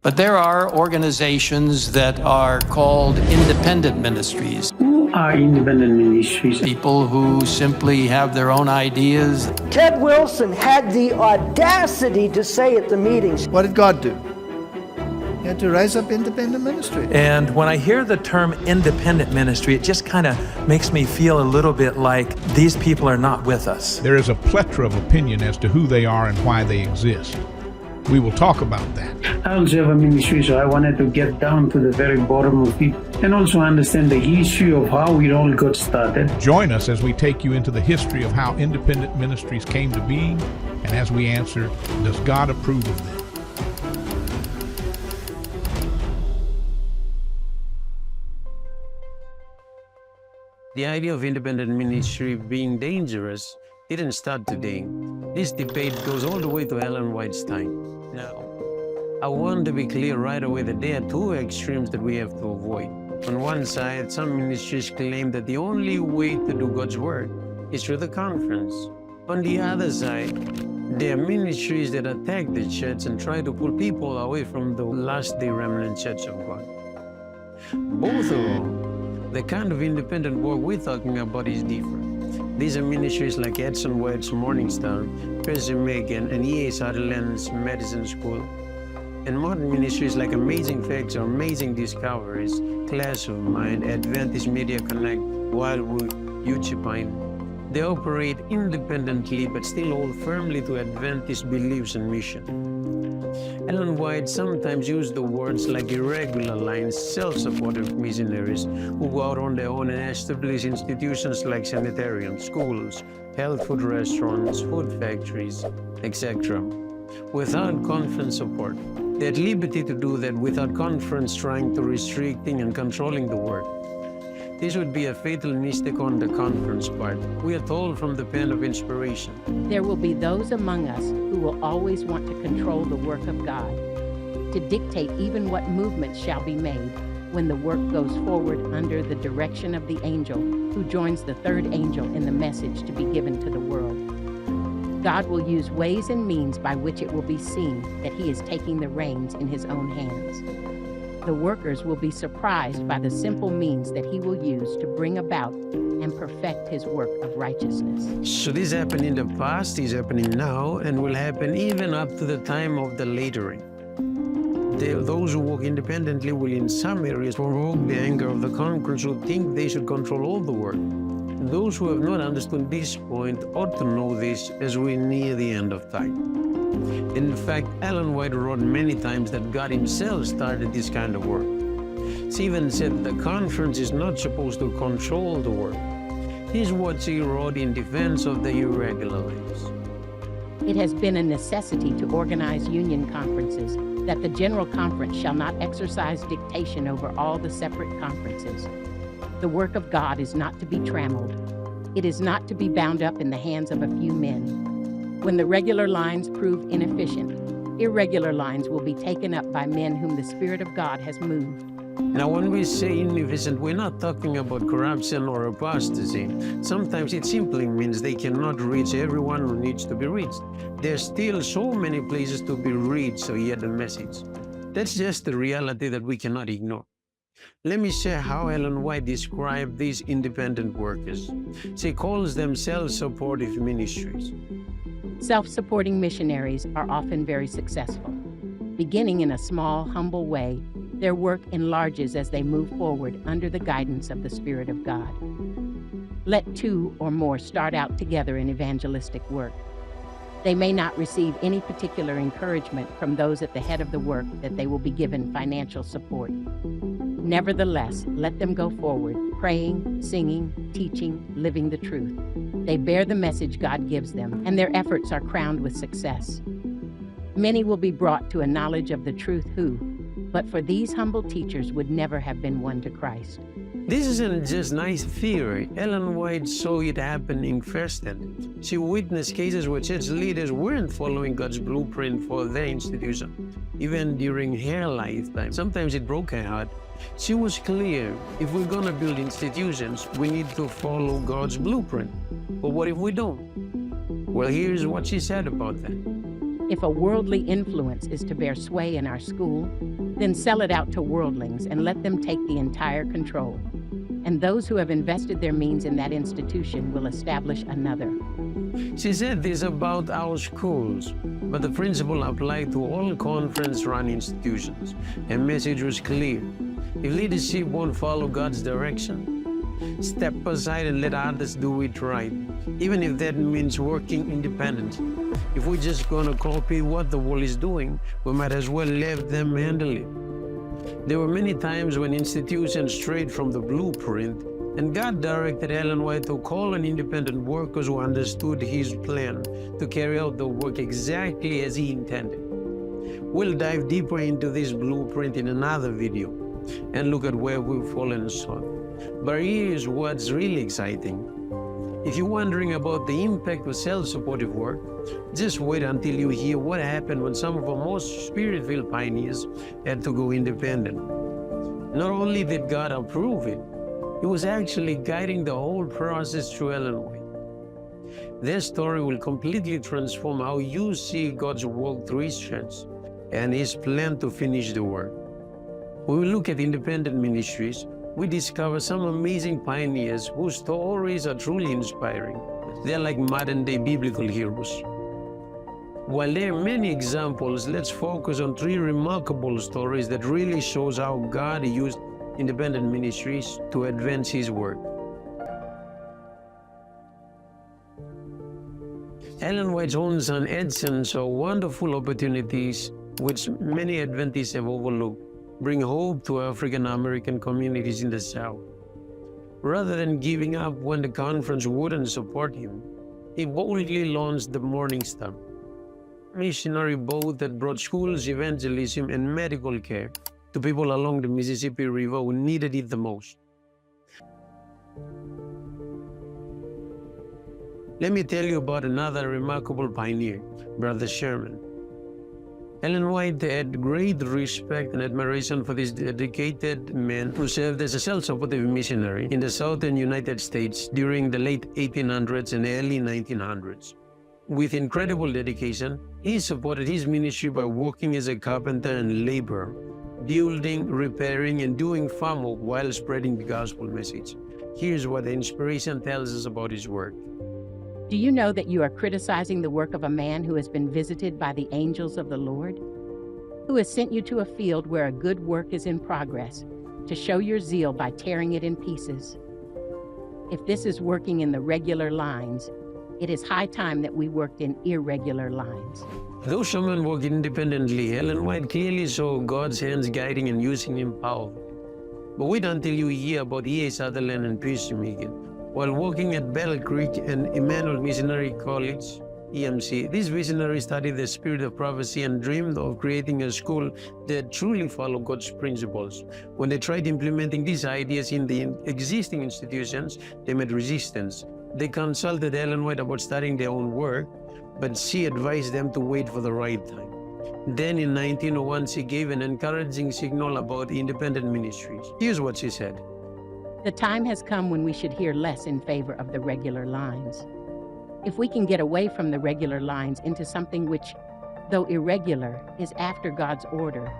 But there are organizations that are called independent ministries. Who are independent ministries? People who simply have their own ideas. Ted Wilson had the audacity to say at the meetings, what did God do? He had to rise up independent ministry. And when I hear the term independent ministry, it just kind of makes me feel a little bit like these people are not with us. There is a plethora of opinion as to who they are and why they exist. We will talk about that. I also have a ministry, so I wanted to get down to the very bottom of it and also understand the history of how it all got started. Join us as we take you into the history of how independent ministries came to being, and as we answer, does God approve of them? The idea of independent ministry being dangerous didn't start today. This debate goes all the way to Ellen White's time. Now, I want to be clear right away that there are two extremes that we have to avoid. On one side, some ministries claim that the only way to do God's work is through the conference. On the other side, there are ministries that attack the church and try to pull people away from the last day remnant church of God. Both are wrong. The kind of independent work we're talking about is different. These are ministries like Edson White's Morning Star, Percy Megan, and E.A. Sutherland's Medicine School, and modern ministries like Amazing Facts or Amazing Discoveries, Class of Mind, Adventist Media Connect, Wildwood, Uchipine. They operate independently but still hold firmly to Adventist beliefs and mission. Ellen White sometimes used the words like irregular lines, self-supportive missionaries who go out on their own and establish institutions like sanitariums, schools, health food restaurants, food factories, etc. without conference support. They had liberty to do that without conference trying to restricting and controlling the work. This would be a fatal mistake on the conference part. We are told from the pen of inspiration. There will be those among us who will always want to control the work of God, to dictate even what movements shall be made when the work goes forward under the direction of the angel who joins the third angel in the message to be given to the world. God will use ways and means by which it will be seen that he is taking the reins in his own hands. The workers will be surprised by the simple means that he will use to bring about and perfect his work of righteousness. So this happened in the past, is happening now, and will happen even up to the time of the latering. Those who work independently will in some areas provoke the anger of the conquerors who think they should control all the work. Those who have not understood this point ought to know this as we near the end of time. In fact, Ellen White wrote many times that God himself started this kind of work. She even said the conference is not supposed to control the work. Here's what she wrote in defense of the irregular lines. It has been a necessity to organize union conferences, that the General Conference shall not exercise dictation over all the separate conferences. The work of God is not to be trammeled. It is not to be bound up in the hands of a few men. When the regular lines prove inefficient, irregular lines will be taken up by men whom the Spirit of God has moved. Now, when we say inefficient, we're not talking about corruption or apostasy. Sometimes it simply means they cannot reach everyone who needs to be reached. There's still so many places to be reached to hear the message. That's just the reality that we cannot ignore. Let me share how Ellen White described these independent workers. She calls them self-supportive ministries. Self-supporting missionaries are often very successful. Beginning in a small, humble way, their work enlarges as they move forward under the guidance of the Spirit of God. Let two or more start out together in evangelistic work. They may not receive any particular encouragement from those at the head of the work that they will be given financial support. Nevertheless, let them go forward, praying, singing, teaching, living the truth. They bear the message God gives them, and their efforts are crowned with success. Many will be brought to a knowledge of the truth who, but for these humble teachers, would never have been won to Christ. This isn't just nice theory. Ellen White saw it happening firsthand. She witnessed cases where church leaders weren't following God's blueprint for their institution, even during her lifetime. Sometimes it broke her heart. She was clear, if we're gonna build institutions, we need to follow God's blueprint. But what if we don't? Well, here's what she said about that. If a worldly influence is to bear sway in our school, then sell it out to worldlings and let them take the entire control. And those who have invested their means in that institution will establish another. She said this about our schools, but the principle applied to all conference-run institutions. Her message was clear. If leadership won't follow God's direction, step aside and let others do it right, even if that means working independently. If we're just going to copy what the world is doing, we might as well let them handle it. There were many times when institutions strayed from the blueprint, and God directed Ellen White to call on independent workers who understood His plan to carry out the work exactly as He intended. We'll dive deeper into this blueprint in another video and look at where we've fallen short. But here's what's really exciting. If you're wondering about the impact of self-supportive work, just wait until you hear what happened when some of our most spirit-filled pioneers had to go independent. Not only did God approve it, He was actually guiding the whole process through Ellen White. Their story will completely transform how you see God's work through His church and His plan to finish the work. When we look at independent ministries, we discover some amazing pioneers whose stories are truly inspiring. They're like modern-day biblical heroes. While there are many examples, let's focus on 3 remarkable stories that really shows how God used independent ministries to advance His work. Ellen White's own son Edson saw wonderful opportunities which many Adventists have overlooked, bring hope to African American communities in the South. Rather than giving up when the conference wouldn't support him, he boldly launched the Morning Star, a missionary boat that brought schools, evangelism, and medical care to people along the Mississippi River who needed it the most. Let me tell you about another remarkable pioneer, Brother Sherman. Ellen White had great respect and admiration for this dedicated man who served as a self-supportive missionary in the southern United States during the late 1800s and early 1900s. With incredible dedication, he supported his ministry by working as a carpenter and laborer, building, repairing, and doing farm work while spreading the gospel message. Here's what the inspiration tells us about his work. Do you know that you are criticizing the work of a man who has been visited by the angels of the Lord? Who has sent you to a field where a good work is in progress, to show your zeal by tearing it in pieces? If this is working in the regular lines, it is high time that we worked in irregular lines. Though Sherman worked independently, Ellen White clearly saw God's hands guiding and using him powerfully. But wait until you hear about E.A. Sutherland and Pierce Megan. While working at Bell Creek and Emmanuel Missionary College, EMC, these visionaries studied the spirit of prophecy and dreamed of creating a school that truly followed God's principles. When they tried implementing these ideas in the existing institutions, they met resistance. They consulted Ellen White about starting their own work, but she advised them to wait for the right time. Then in 1901, she gave an encouraging signal about independent ministries. Here's what she said. The time has come when we should hear less in favor of the regular lines. If we can get away from the regular lines into something which, though irregular, is after God's order,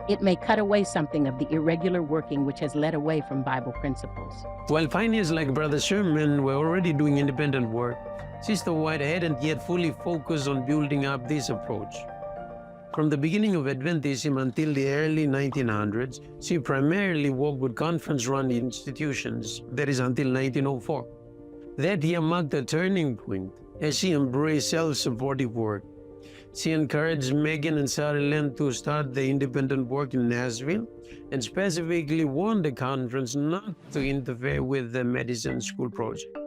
it may cut away something of the irregular working which has led away from Bible principles. While pioneers like Brother Sherman were already doing independent work, Sister White hadn't yet fully focused on building up this approach. From the beginning of Adventism until the early 1900s, she primarily worked with conference-run institutions, that is until 1904. That year marked a turning point as she embraced self-supportive work. She encouraged Megan and Sutherland to start the independent work in Nashville and specifically warned the conference not to interfere with the Medicine School project.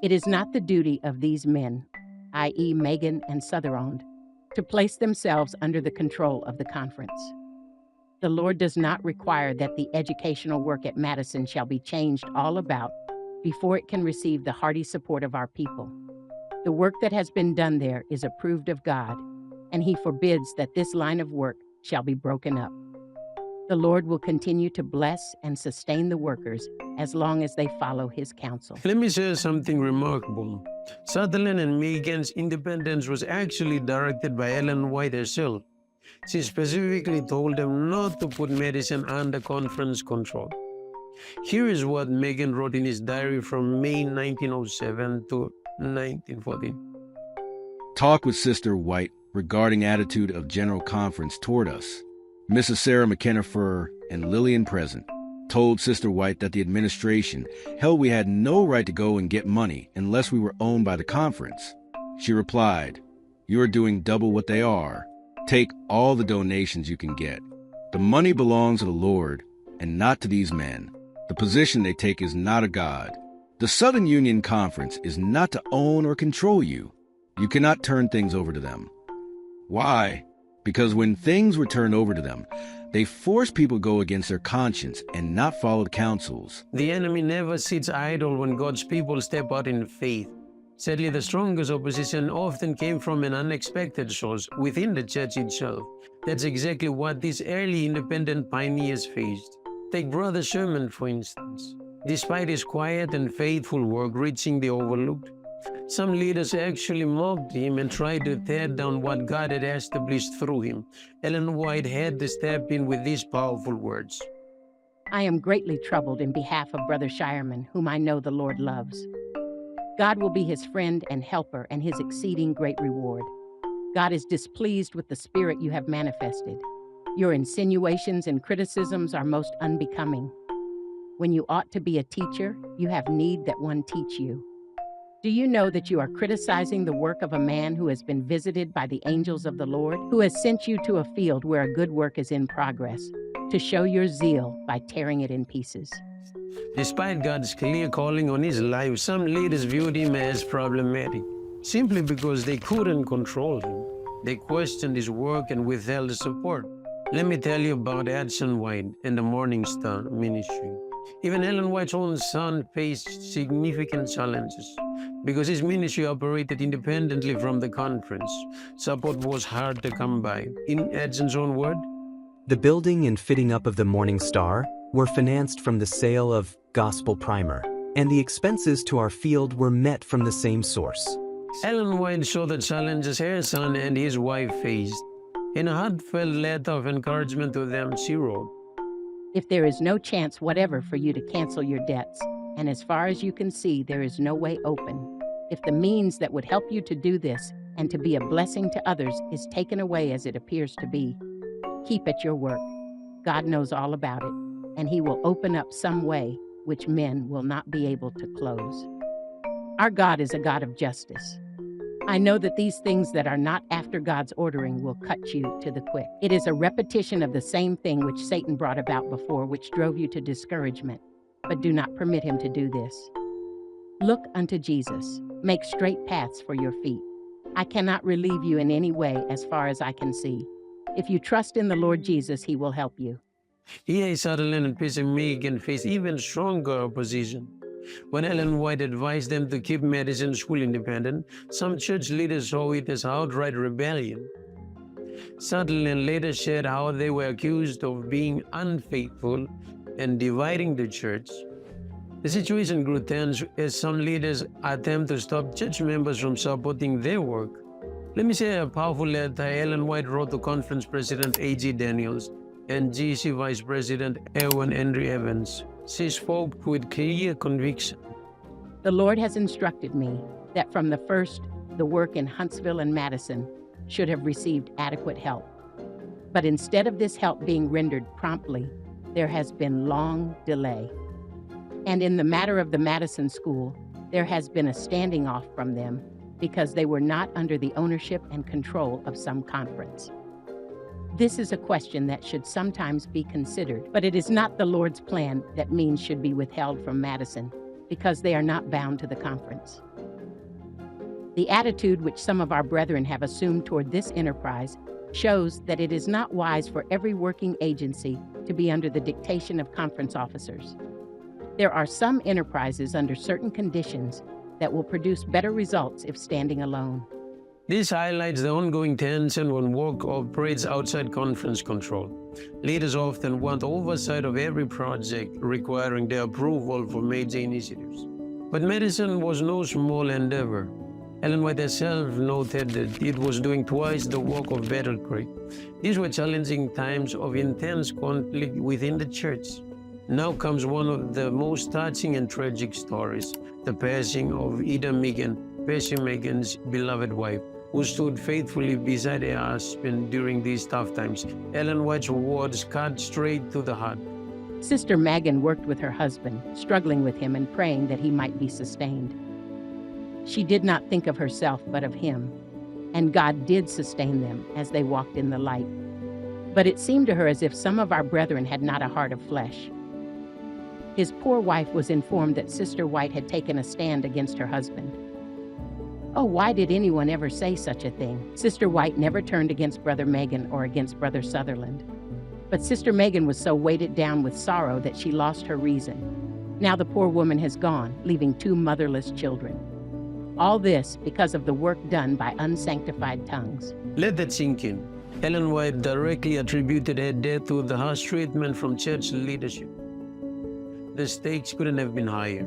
It is not the duty of these men, i.e. Megan and Sutherland, to place themselves under the control of the conference. The Lord does not require that the educational work at Madison shall be changed all about before it can receive the hearty support of our people. The work that has been done there is approved of God, and He forbids that this line of work shall be broken up. The Lord will continue to bless and sustain the workers as long as they follow His counsel. Let me share something remarkable. Sutherland and Megan's independence was actually directed by Ellen White herself. She specifically told them not to put medicine under conference control. Here is what Megan wrote in his diary from May 1907 to 1914. Talk with Sister White regarding attitude of General Conference toward us. Mrs. Sarah McKenna Furr and Lillian Present told Sister White that the administration held we had no right to go and get money unless we were owned by the conference. She replied, "You are doing double what they are. Take all the donations you can get. The money belongs to the Lord and not to these men. The position they take is not a God. The Southern Union Conference is not to own or control you. You cannot turn things over to them." Why? Because when things were turned over to them, they force people to go against their conscience and not follow the counsels. The enemy never sits idle when God's people step out in faith. Sadly, the strongest opposition often came from an unexpected source within the church itself. That's exactly what these early independent pioneers faced. Take Brother Sherman, for instance. Despite his quiet and faithful work reaching the overlooked, some leaders actually mocked him and tried to tear down what God had established through him. Ellen White had to step in with these powerful words. I am greatly troubled in behalf of Brother Shireman, whom I know the Lord loves. God will be his friend and helper and his exceeding great reward. God is displeased with the spirit you have manifested. Your insinuations and criticisms are most unbecoming. When you ought to be a teacher, you have need that one teach you. Do you know that you are criticizing the work of a man who has been visited by the angels of the Lord, who has sent you to a field where a good work is in progress, to show your zeal by tearing it in pieces? Despite God's clear calling on his life, some leaders viewed him as problematic, simply because they couldn't control him. They questioned his work and withheld support. Let me tell you about Hudson White and the Morning Star ministry. Even Ellen White's own son faced significant challenges because his ministry operated independently from the conference. Support was hard to come by. In Hudson's own word, "The building and fitting up of the Morning Star were financed from the sale of Gospel Primer, and the expenses to our field were met from the same source." Ellen White saw the challenges her son and his wife faced. In a heartfelt letter of encouragement to them, she wrote, If there is no chance whatever for you to cancel your debts, and as far as you can see, there is no way open, if the means that would help you to do this and to be a blessing to others is taken away as it appears to be, keep at your work. God knows all about it, and he will open up some way which men will not be able to close. Our God is a God of justice. I know that these things that are not after God's ordering will cut you to the quick. It is a repetition of the same thing which Satan brought about before, which drove you to discouragement. But do not permit him to do this. Look unto Jesus. Make straight paths for your feet. I cannot relieve you in any way as far as I can see. If you trust in the Lord Jesus, he will help you. E.A. Sutherland and P.C. Megan faced even stronger opposition. When Ellen White advised them to keep medicine school independent, some church leaders saw it as outright rebellion. Sutherland later shared how they were accused of being unfaithful and dividing the church. The situation grew tense as some leaders attempt to stop church members from supporting their work. Let me share a powerful letter Ellen White wrote to Conference President A.G. Daniels and GC Vice President Erwin Henry Evans. She spoke with clear conviction. The Lord has instructed me that from the first, the work in Huntsville and Madison should have received adequate help. But instead of this help being rendered promptly, there has been long delay. And in the matter of the Madison School, there has been a standing off from them because they were not under the ownership and control of some conference. This is a question that should sometimes be considered, but it is not the Lord's plan that means should be withheld from Madison because they are not bound to the conference. The attitude which some of our brethren have assumed toward this enterprise shows that it is not wise for every working agency to be under the dictation of conference officers. There are some enterprises under certain conditions that will produce better results if standing alone. This highlights the ongoing tension when work operates outside conference control. Leaders often want oversight of every project requiring their approval for major initiatives. But medicine was no small endeavor. Ellen White herself noted that it was doing twice the work of battle cry. These were challenging times of intense conflict within the church. Now comes one of the most touching and tragic stories, the passing of Ida Megan, Percy Megan's beloved wife, who stood faithfully beside her husband during these tough times. Ellen White's words cut straight to the heart. Sister Megan worked with her husband, struggling with him and praying that he might be sustained. She did not think of herself but of him, and God did sustain them as they walked in the light. But it seemed to her as if some of our brethren had not a heart of flesh. His poor wife was informed that Sister White had taken a stand against her husband. Oh, why did anyone ever say such a thing? Sister White never turned against Brother Megan or against Brother Sutherland. But Sister Megan was so weighted down with sorrow that she lost her reason. Now the poor woman has gone, leaving 2 motherless children. All this because of the work done by unsanctified tongues. Let that sink in. Ellen White directly attributed her death to the harsh treatment from church leadership. The stakes couldn't have been higher.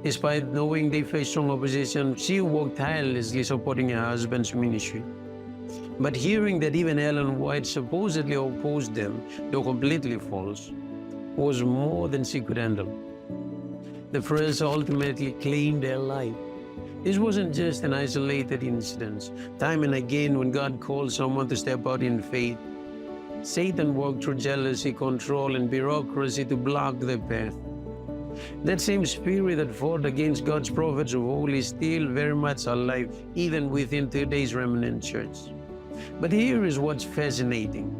Despite knowing they faced strong opposition, she worked tirelessly supporting her husband's ministry. But hearing that even Ellen White supposedly opposed them, though completely false, was more than she could handle. The press ultimately claimed her life. This wasn't just an isolated incident. Time and again, when God called someone to step out in faith, Satan worked through jealousy, control, and bureaucracy to block their path. That same spirit that fought against God's prophets of old is still very much alive, even within today's remnant church. But here is what's fascinating.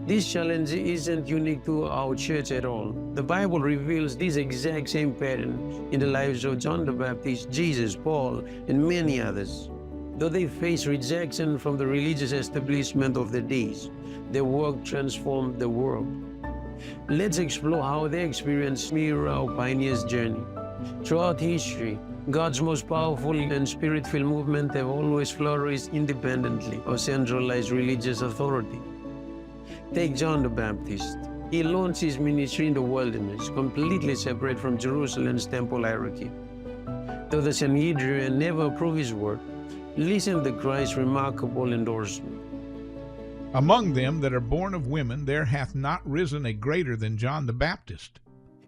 This challenge isn't unique to our church at all. The Bible reveals this exact same pattern in the lives of John the Baptist, Jesus, Paul, and many others. Though they faced rejection from the religious establishment of the days, their work transformed the world. Let's explore how they experienced mirror our pioneer's journey. Throughout history, God's most powerful and spirit-filled movement have always flourished independently of centralized religious authority. Take John the Baptist. He launched his ministry in the wilderness, completely separate from Jerusalem's temple hierarchy. Though the Sanhedrin never approved his work, listen to Christ's remarkable endorsement. Among them that are born of women, there hath not risen a greater than John the Baptist.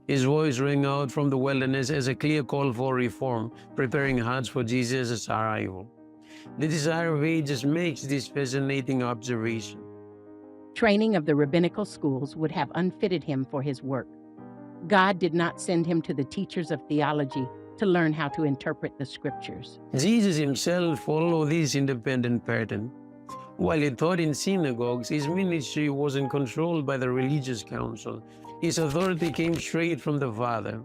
His voice rang out from the wilderness as a clear call for reform, preparing hearts for Jesus' arrival. The Desire of Ages makes this fascinating observation. Training of the rabbinical schools would have unfitted him for his work. God did not send him to the teachers of theology to learn how to interpret the scriptures. Jesus himself followed this independent pattern. While he taught in synagogues, his ministry wasn't controlled by the religious council. His authority came straight from the Father.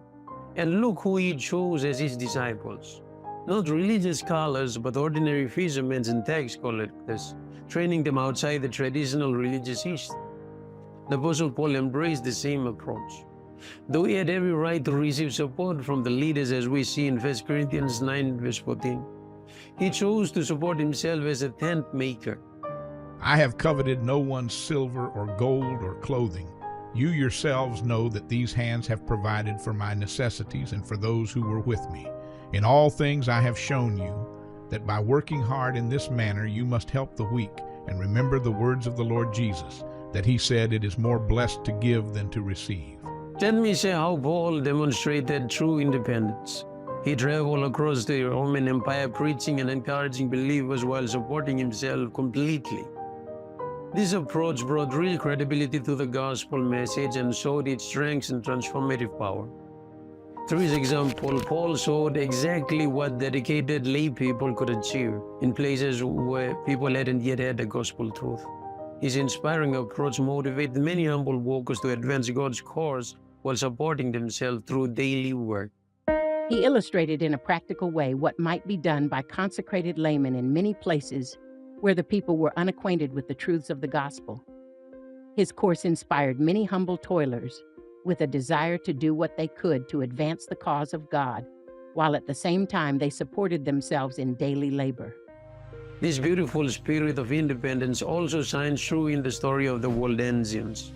And look who he chose as his disciples. Not religious scholars, but ordinary fishermen and tax collectors, training them outside the traditional religious system. The Apostle Paul embraced the same approach. Though he had every right to receive support from the leaders, as we see in 1 Corinthians 9, verse 14, he chose to support himself as a tent maker. I have coveted no one's silver or gold or clothing. You yourselves know that these hands have provided for my necessities and for those who were with me. In all things I have shown you that by working hard in this manner you must help the weak, and remember the words of the Lord Jesus, that he said, it is more blessed to give than to receive. Let me say how Paul demonstrated true independence. He traveled across the Roman Empire preaching and encouraging believers while supporting himself completely. This approach brought real credibility to the gospel message and showed its strength and transformative power. Through his example, Paul showed exactly what dedicated lay people could achieve in places where people hadn't yet had the gospel truth. His inspiring approach motivated many humble workers to advance God's cause while supporting themselves through daily work. He illustrated in a practical way what might be done by consecrated laymen in many places where the people were unacquainted with the truths of the gospel. His course inspired many humble toilers with a desire to do what they could to advance the cause of God, while at the same time they supported themselves in daily labor. This beautiful spirit of independence also shines through in the story of the Waldensians,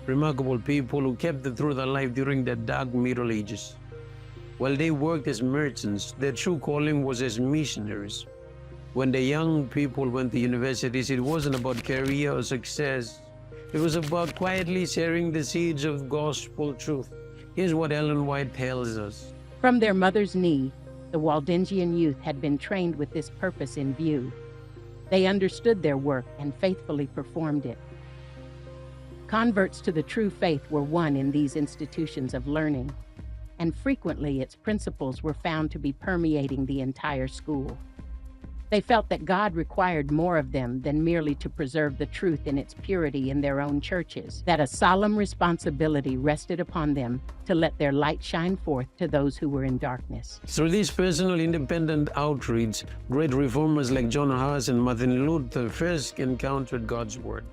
remarkable people who kept the truth alive during the dark Middle Ages. While they worked as merchants, their true calling was as missionaries. When the young people went to universities, it wasn't about career or success. It was about quietly sharing the seeds of gospel truth. Here's what Ellen White tells us. From their mother's knee, the Waldensian youth had been trained with this purpose in view. They understood their work and faithfully performed it. Converts to the true faith were won in these institutions of learning, and frequently its principles were found to be permeating the entire school. They felt that God required more of them than merely to preserve the truth in its purity in their own churches, that a solemn responsibility rested upon them to let their light shine forth to those who were in darkness. Through this personal independent outreach, great reformers like John Huss and Martin Luther first encountered God's Word.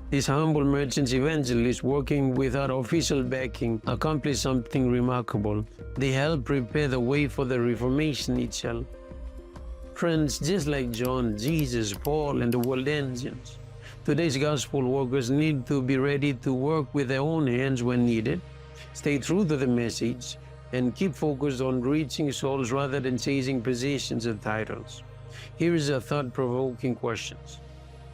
These humble merchants evangelists working without official backing accomplished something remarkable. They helped prepare the way for the Reformation itself. Friends, just like John, Jesus, Paul, and the Waldensians, today's gospel workers need to be ready to work with their own hands when needed, stay true to the message, and keep focused on reaching souls rather than chasing positions and titles. Here is a thought-provoking question.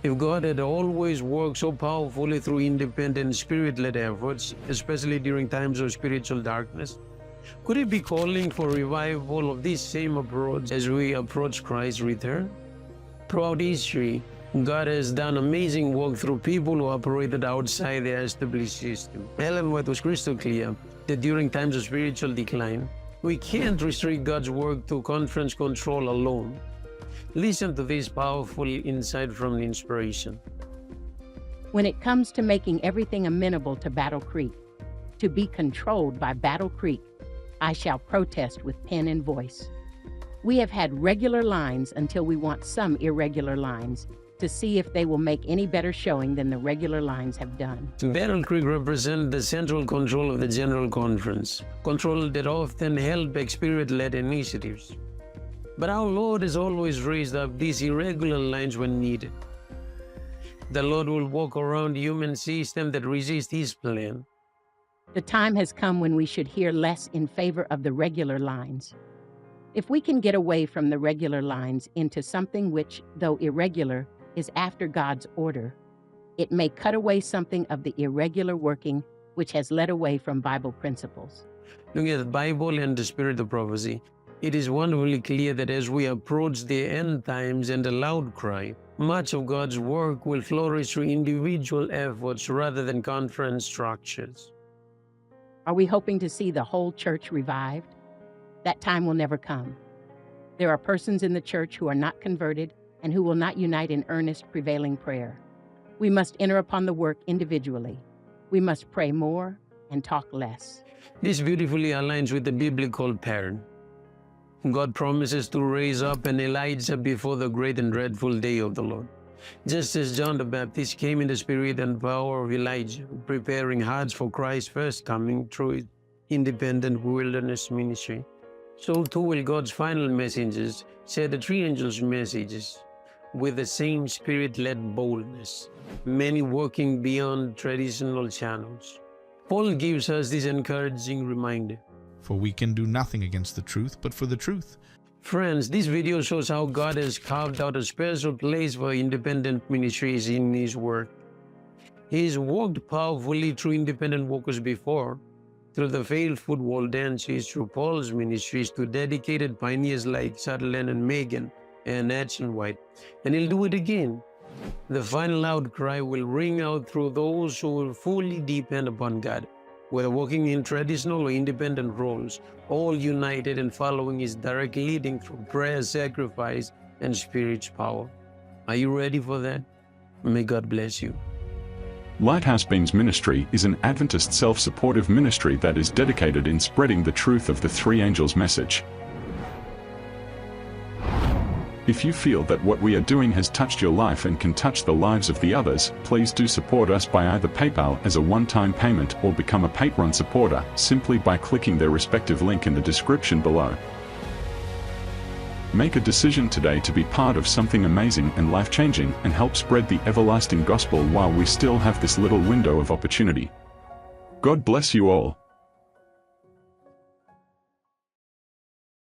If God had always worked so powerfully through independent, spirit-led efforts, especially during times of spiritual darkness, could He be calling for revival of this same approach as we approach Christ's return? Throughout history, God has done amazing work through people who operated outside the established system. Ellen White was crystal clear that during times of spiritual decline, we can't restrict God's work to conference control alone. Listen to this powerful insight from the inspiration. When it comes to making everything amenable to Battle Creek, to be controlled by Battle Creek, I shall protest with pen and voice. We have had regular lines until we want some irregular lines to see if they will make any better showing than the regular lines have done. Battle Creek represents the central control of the General Conference, control that often held back spirit-led initiatives. But our Lord has always raised up these irregular lines when needed. The Lord will walk around human system that resist His plan. The time has come when we should hear less in favor of the regular lines. If we can get away from the regular lines into something which, though irregular, is after God's order, it may cut away something of the irregular working which has led away from Bible principles. Looking at the Bible and the spirit of prophecy, it is wonderfully clear that as we approach the end times and the loud cry, much of God's work will flourish through individual efforts rather than conference structures. Are we hoping to see the whole church revived? That time will never come. There are persons in the church who are not converted and who will not unite in earnest, prevailing prayer. We must enter upon the work individually. We must pray more and talk less. This beautifully aligns with the biblical pattern. God promises to raise up an Elijah before the great and dreadful day of the Lord. Just as John the Baptist came in the spirit and power of Elijah, preparing hearts for Christ's first coming through his independent wilderness ministry, so too will God's final messengers share the three angels' messages with the same spirit-led boldness, many working beyond traditional channels. Paul gives us this encouraging reminder. For we can do nothing against the truth, but for the truth. Friends, this video shows how God has carved out a special place for independent ministries in His work. He has worked powerfully through independent workers before, through the faithful Waldensians, through Paul's ministries, to dedicated pioneers like Sutherland and Megan and Ellen White. And He'll do it again. The final outcry will ring out through those who will fully depend upon God, whether working in traditional or independent roles, all united and following His direct leading through prayer, sacrifice, and Spirit's power. Are you ready for that? May God bless you. Lighthouse Beams Ministry is an Adventist self-supportive ministry that is dedicated in spreading the truth of the three angels' message. If you feel that what we are doing has touched your life and can touch the lives of the others, please do support us by either PayPal as a one-time payment or become a Patreon supporter simply by clicking their respective link in the description below. Make a decision today to be part of something amazing and life-changing and help spread the everlasting gospel while we still have this little window of opportunity. God bless you all.